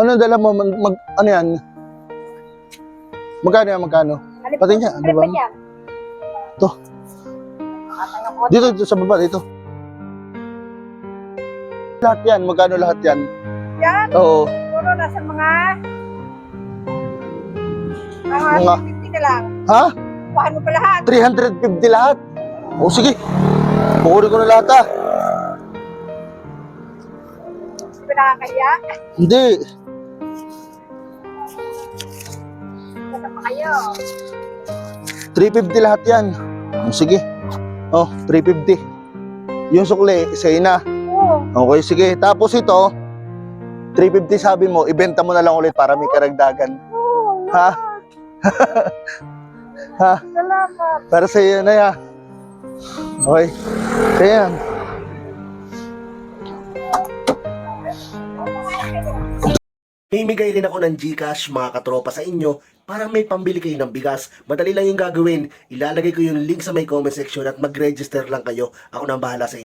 Ano dala mo? Ano yan? Magkano yan? Magkano? Pati niya, ano ba? Ito. Dito sa baba, dito. Lahat yan, magkano lahat yan? Yan? Oo. Siguro nasa mga Mga 50 na lang. Ha? Paano pa lahat? 350 lahat? O sige. Kukunin ko na lahat ha. Hindi ba nakakaya? Hindi. Basta pa kayo. 350 lahat yan. O sige. Oh, 350. Yung sukli, sa'yo na. Oo. Okay, sige. Tapos ito, 350 sabi mo, ibenta mo na lang ulit para may karagdagan. Oo. Ha? Ha? Salamat. Para sa iyo na yan. Okay. Kaya yan. Mimigay rin ako ng GCash mga katropa sa inyo para may pambili kayo ng bigas. Madali lang yung gagawin. Ilalagay ko yung link sa may comment section at mag-register lang kayo. Ako nang bahala sa inyo.